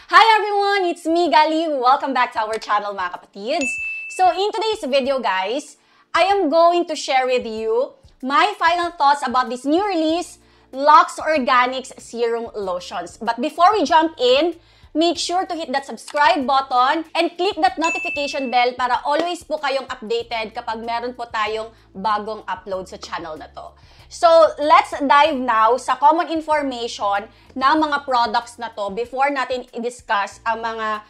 Hi everyone! It's me, Gali. Welcome back to our channel, mga kapatids. So in today's video, guys, I am going to share with you my final thoughts about this new release, Lux Organics Serum Lotions. But before we jump in, make sure to hit that subscribe button and click that notification bell para always po kayong updated kapag meron po tayong bagong upload sa channel na to. So, let's dive now sa common information ng mga products na to before natin i-discuss ang mga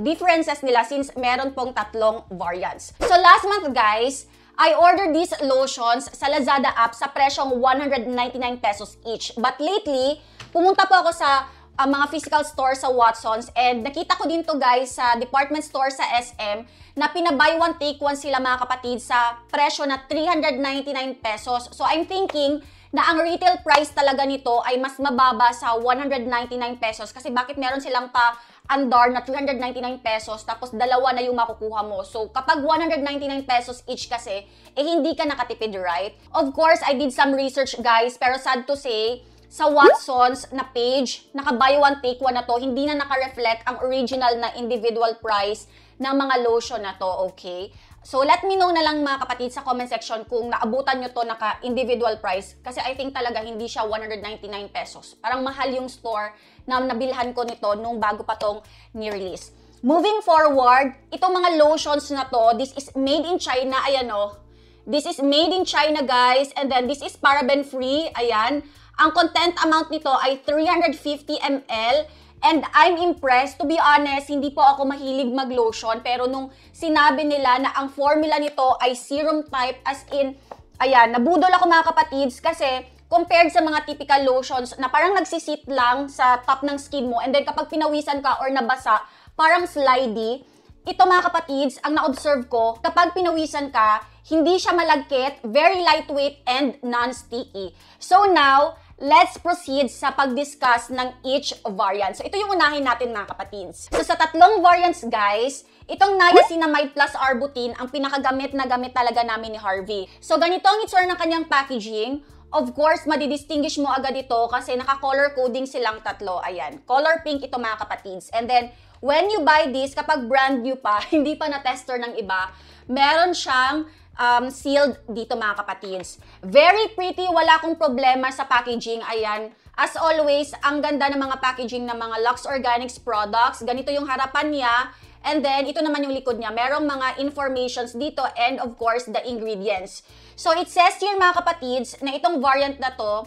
differences nila since meron pong tatlong variants. So, last month, guys, I ordered these lotions sa Lazada app sa presyong 199 pesos each. But lately, pumunta po ako sa mga physical store sa Watsons and nakita ko din to, guys, sa department store sa SM na pina-buy one take one sila, mga kapatid, sa presyo na 399 pesos. So I'm thinking na ang retail price talaga nito ay mas mababa sa 199 pesos kasi bakit meron silang pa-andar na 399 pesos tapos dalawa na yung makukuha mo. So kapag 199 pesos each kasi, hindi ka nakatipid, right? Of course, I did some research, guys, pero sad to say, sa Watsons na page, naka-buy one take one na to, hindi na naka-reflect ang original na individual price ng mga lotion na to, okay? So, let me know na lang, mga kapatid, sa comment section kung naabutan nyo to naka-individual price. Kasi I think talaga hindi siya 199 pesos. Parang mahal yung store na nabilhan ko nito nung bago pa tong ni-release. Moving forward, itong mga lotions na to, this is made in China, ayan o. This is made in China, guys. And then, this is paraben-free, ayan. Ang content amount nito ay 350 ml. And I'm impressed. To be honest, hindi po ako mahilig mag-lotion. Pero nung sinabi nila na ang formula nito ay serum type, as in, ayan, nabudol ako, mga kapatids, kasi compared sa mga typical lotions na parang nagsisit lang sa top ng skin mo and then kapag pinawisan ka or nabasa, parang slidey. Ito, mga kapatids, ang na-observe ko, kapag pinawisan ka, hindi siya malagkit, very lightweight, and non-sticky. So now, let's proceed sa pag-discuss ng each variant. So, ito yung unahin natin, mga kapatids. So, sa tatlong variants, guys, itong Niacinamide plus Arbutin ang pinakagamit na gamit talaga namin ni Harvey. So, ganito ang itsura ng kanyang packaging. Of course, madidistinguish mo agad ito kasi naka-color coding silang tatlo. Ayan, color pink ito, mga kapatids. And then, when you buy this, kapag brand new pa, hindi pa na-tester ng iba, meron siyang sealed dito, mga kapatids. Very pretty, wala akong problema sa packaging. Ayan, as always, ang ganda ng mga packaging ng mga Lux Organics products. Ganito yung harapan niya. And then, ito naman yung likod niya. Merong mga informations dito and of course, the ingredients. So, it says here, mga kapatids, na itong variant na to,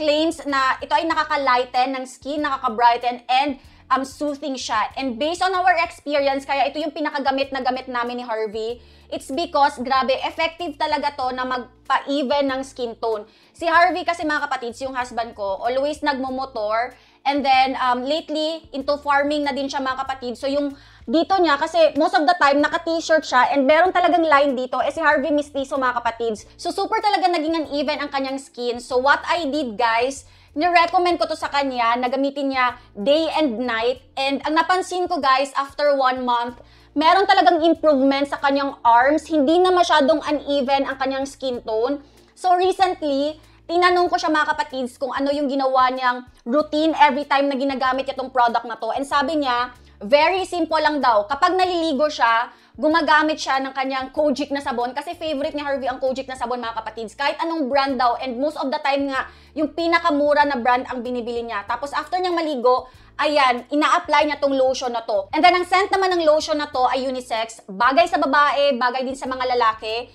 claims na ito ay nakaka-lighten ng skin, nakaka-brighten, and soothing siya. And based on our experience, kaya ito yung pinakagamit na gamit namin ni Harvey, it's because, grabe, effective talaga to na magpa-even ng skin tone. Si Harvey kasi, mga kapatids, yung husband ko, always nagmumotor. And then, lately, into farming na din siya, mga kapatids. So, yung dito niya, kasi most of the time, naka-t-shirt siya and meron talagang line dito. Si Harvey mistiso, mga kapatids. So, super talaga naging uneven ang kanyang skin. So, what I did, guys, ni-recommend ko to sa kanya na gamitin niya day and night. And ang napansin ko, guys, after 1 month, meron talagang improvement sa kanyang arms. Hindi na masyadong uneven ang kanyang skin tone. So recently, tinanong ko siya, mga kapatids, kung ano yung ginawa niyang routine every time na ginagamit itong product na to. And sabi niya, very simple lang daw. Kapag naliligo siya, gumagamit siya ng kanyang Kojic na sabon kasi favorite ni Harvey ang Kojic na sabon, mga kapatids. Kahit anong brand daw, and most of the time nga, yung pinakamura na brand ang binibili niya. Tapos after niyang maligo, ayan, ina-apply niya tong lotion na to. And then ang scent naman ng lotion na to ay unisex. Bagay sa babae, bagay din sa mga lalaki.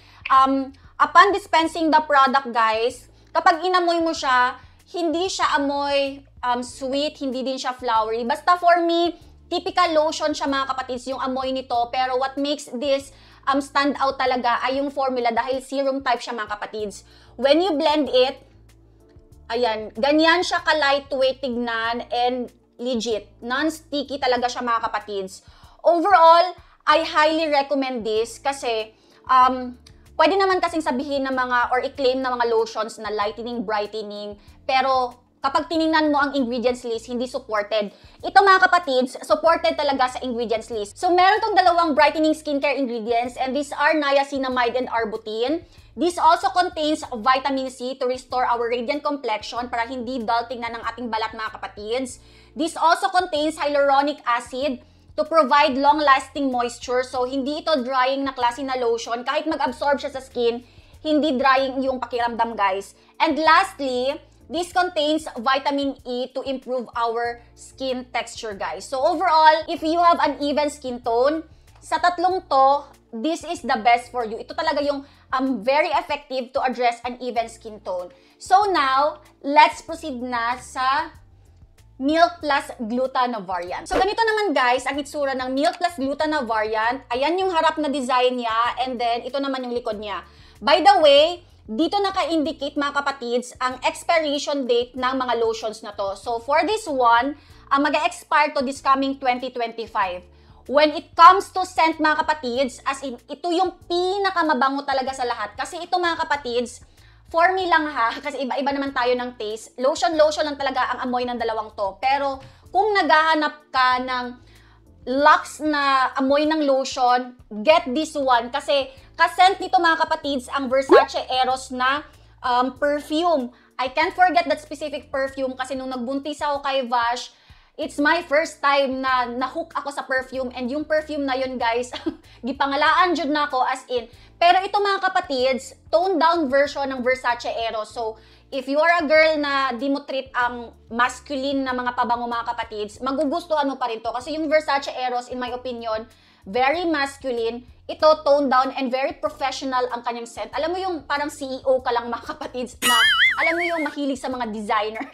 Upon dispensing the product, guys, kapag inamoy mo siya, hindi siya amoy sweet, hindi din siya flowery. Basta for me, typical lotion siya, mga kapatids, yung amoy nito. Pero what makes this stand out talaga ay yung formula dahil serum type siya, mga kapatids. When you blend it, ayan, ganyan siya ka-lightweight tignan and legit. Non-sticky talaga siya, mga kapatids. Overall, I highly recommend this kasi pwede naman kasing sabihin ng mga or i-claim ng mga lotions na lightening, brightening, pero kapag tiningnan mo ang ingredients list, hindi supported. Ito mga kapatids, supported talaga sa ingredients list. So meron tong dalawang brightening skincare ingredients and these are niacinamide and arbutin. This also contains vitamin C to restore our radiant complexion para hindi dull tingnan ng ating balat mga kapatids. This also contains hyaluronic acid to provide long-lasting moisture. So hindi ito drying na klase na lotion. Kahit mag-absorb siya sa skin, hindi drying yung pakiramdam guys. And lastly, this contains vitamin E to improve our skin texture, guys. So overall, if you have an even skin tone, sa tatlong to, this is the best for you. Ito talaga yung very effective to address an even skin tone. So now, let's proceed na sa Milk Plus Gluta na variant. So ganito naman guys, ang itsura ng Milk Plus Gluta na variant. Ayan yung harap na design niya and then ito naman yung likod niya. By the way, dito naka-indicate mga kapatids ang expiration date ng mga lotions na to. So for this one, mag-expire to this coming 2025. When it comes to scent mga kapatids, as in, ito yung pinakamabango talaga sa lahat. Kasi ito mga kapatids, for me lang ha, kasi iba-iba naman tayo ng taste. Lotion lang talaga ang amoy ng dalawang to. Pero kung naghahanap ka ng Lux na amoy ng lotion, get this one. Kasi kasent nito mga kapatids ang Versace Eros na perfume. I can't forget that specific perfume kasi nung nagbuntis ako kay Vash, it's my first time na nahook ako sa perfume and yung perfume na yun guys, gipangalaan jud na ako as in. Pero ito mga kapatids, toned down version ng Versace Eros. So, if you are a girl na di mo treat ang masculine na mga pabango mga kapatids, magugustuhan mo pa rin to. Kasi yung Versace Eros, in my opinion, very masculine. Ito, toned down and very professional ang kanyang scent. Alam mo yung parang CEO ka lang mga kapatids na alam mo yung mahilig sa mga designer.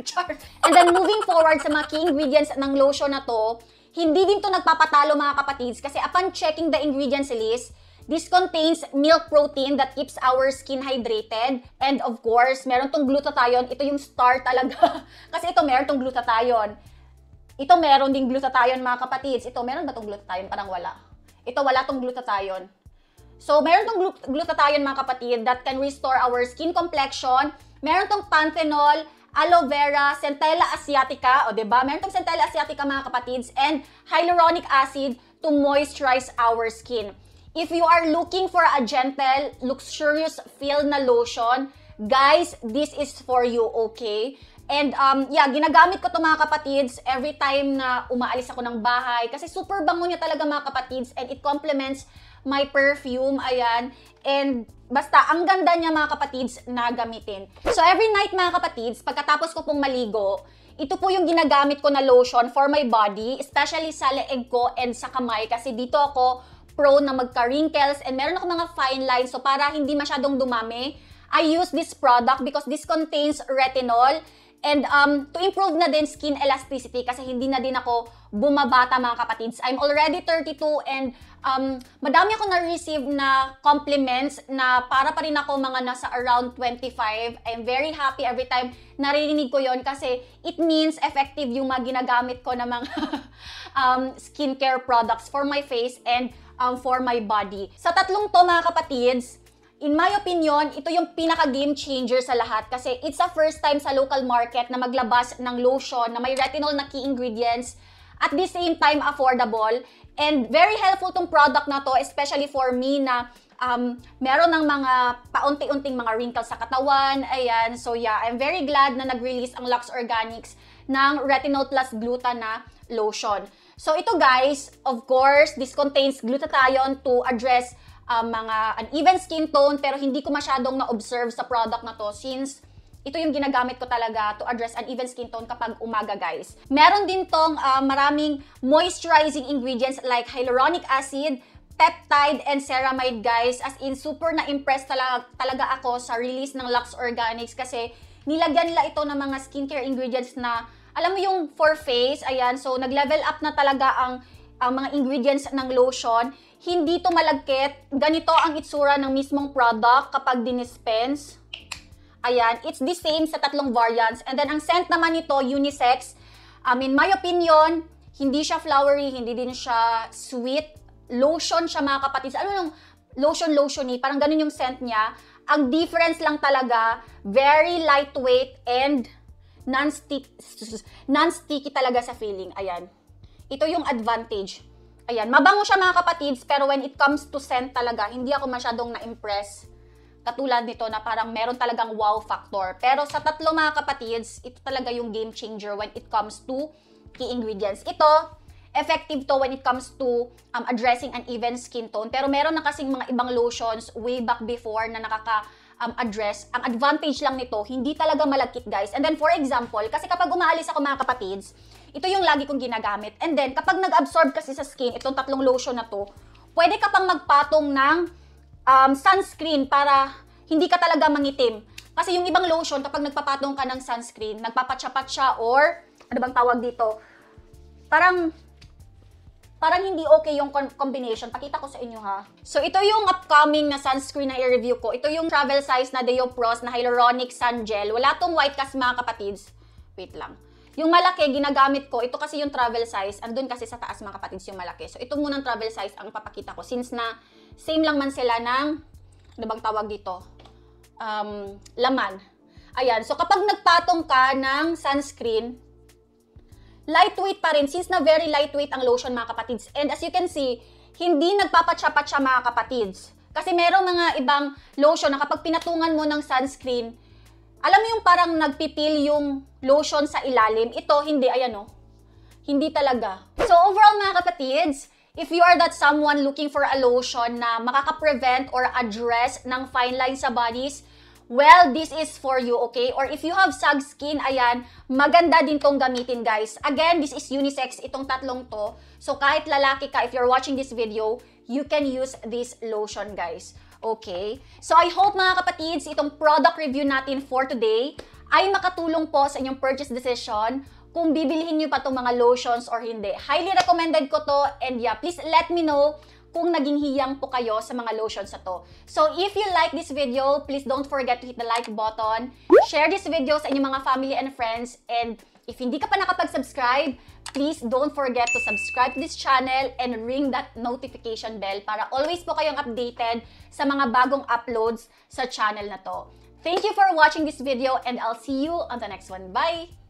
And then moving forward sa mga key ingredients ng lotion na to, hindi din to nagpapatalo mga kapatids kasi upon checking the ingredients list, this contains milk protein that keeps our skin hydrated. And of course, meron tong glutathione. Ito yung star talaga. Kasi ito meron tong glutathione. Ito meron ding glutathione mga kapatids. Ito meron ba tong glutathione? Parang wala. Ito wala tong glutathione. So, meron tong glutathione mga kapatid that can restore our skin complexion. Meron tong panthenol, aloe vera, centella asiatica, o diba? Meron tong centella asiatica mga kapatids, and hyaluronic acid to moisturize our skin. If you are looking for a gentle, luxurious feel na lotion, guys, this is for you, okay? And yeah, ginagamit ko to mga kapatids every time na umaalis ako ng bahay kasi super bango niya talaga mga kapatids and it complements my perfume, ayan. And basta, ang ganda niya mga kapatids na gamitin. So every night mga kapatids, pagkatapos ko pong maligo, ito po yung ginagamit ko na lotion for my body, especially sa leeg ko and sa kamay kasi dito ako prone na magka-wrinkles and meron ako mga fine lines. So para hindi masyadong dumami, I use this product because this contains retinol. And to improve na din skin elasticity kasi hindi na din ako bumabata mga kapatids. I'm already 32 and madami ako na-receive na compliments na para pa rin ako mga nasa around 25. I'm very happy every time naririnig ko yon kasi it means effective yung mga ginagamit ko na mga skincare products for my face and for my body. Sa tatlong to mga kapatids, in my opinion, ito yung pinaka-game changer sa lahat kasi it's the first time sa local market na maglabas ng lotion na may retinol na key ingredients at the same time affordable and very helpful tong product na to especially for me na meron ng mga paunti-unting mga wrinkles sa katawan, ayan. So yeah, I'm very glad na nag-release ang Lux Organics ng Retinol Plus Gluta na lotion. So ito guys, of course, this contains glutathione to address mga uneven skin tone pero hindi ko masyadong na-observe sa product na to since ito yung ginagamit ko talaga to address uneven skin tone kapag umaga guys. Meron din tong maraming moisturizing ingredients like hyaluronic acid, peptide, and ceramide guys. As in, super na-impress talaga ako sa release ng Lux Organics kasi nilagyan nila ito ng mga skincare ingredients na alam mo yung for face, ayan. So nag-level up na talaga ang mga ingredients ng lotion. Hindi to malagkit. Ganito ang itsura ng mismong product kapag dinispense. Ayan, it's the same sa tatlong variants. And then ang scent naman nito, unisex. In my opinion, hindi siya flowery, hindi din siya sweet. Lotion siya mga kapatid. Ano yung lotion-lotiony? Parang ganun yung scent niya. Ang difference lang talaga, very lightweight and non-sticky talaga sa feeling. Ayan. Ito yung advantage. Ayan, mabango siya mga kapatids, pero when it comes to scent talaga, hindi ako masyadong na-impress. Katulad nito na parang meron talagang wow factor. Pero sa tatlo mga kapatids, ito talaga yung game changer when it comes to key ingredients. Ito, effective to when it comes to addressing uneven skin tone. Pero meron na kasing mga ibang lotions way back before na nakaka-address. Ang advantage lang nito, hindi talaga malagkit guys. And then for example, kasi kapag umaalis ako mga kapatids, ito yung lagi kong ginagamit. And then kapag nag-absorb kasi sa skin, itong tatlong lotion na to, pwede ka pang magpatong ng sunscreen para hindi ka talaga mangitim. Kasi yung ibang lotion, kapag nagpapatong ka ng sunscreen, nagpapatsa-patsa or, ano bang tawag dito? Parang hindi okay yung combination. Pakita ko sa inyo ha. So, ito yung upcoming na sunscreen na i-review ko. Ito yung travel size na Deopros na Hyaluronic Sun Gel. Wala tong white kasi mga kapatids. Wait lang. Yung malaki, ginagamit ko. Ito kasi yung travel size. Andun kasi sa taas mga kapatids yung malaki. So, ito munang travel size ang papakita ko. Since na same lang man sila ng, ano bang tawag dito? Laman. Ayan. So, kapag nagpatong ka ng sunscreen, lightweight pa rin. Since na very lightweight ang lotion mga kapatids. And as you can see, hindi nagpapatsa-patsa mga kapatids. Kasi merong mga ibang lotion na kapag pinatungan mo ng sunscreen, alam mo yung parang nagpipil yung lotion sa ilalim. Ito, hindi. Ayan o. Hindi talaga. So, overall mga kapatids, if you are that someone looking for a lotion na makaka-prevent or address ng fine lines sa bodies, well, this is for you, okay? Or if you have sag skin, ayan, maganda din tong gamitin, guys. Again, this is unisex, itong tatlong to. So, kahit lalaki ka, if you're watching this video, you can use this lotion, guys. Okay? So, I hope mga kapatids, itong product review natin for today ay makatulong po sa inyong purchase decision kung bibilihin nyo pa itong mga lotions or hindi. Highly recommended ko to, and yeah, please let me know kung naging hiyang po kayo sa mga lotions na to. So, if you like this video, please don't forget to hit the like button, share this video sa inyong mga family and friends, and if hindi ka pa nakapag-subscribe, please don't forget to subscribe to this channel and ring that notification bell para always po kayong updated sa mga bagong uploads sa channel na to. Thank you for watching this video, and I'll see you on the next one. Bye!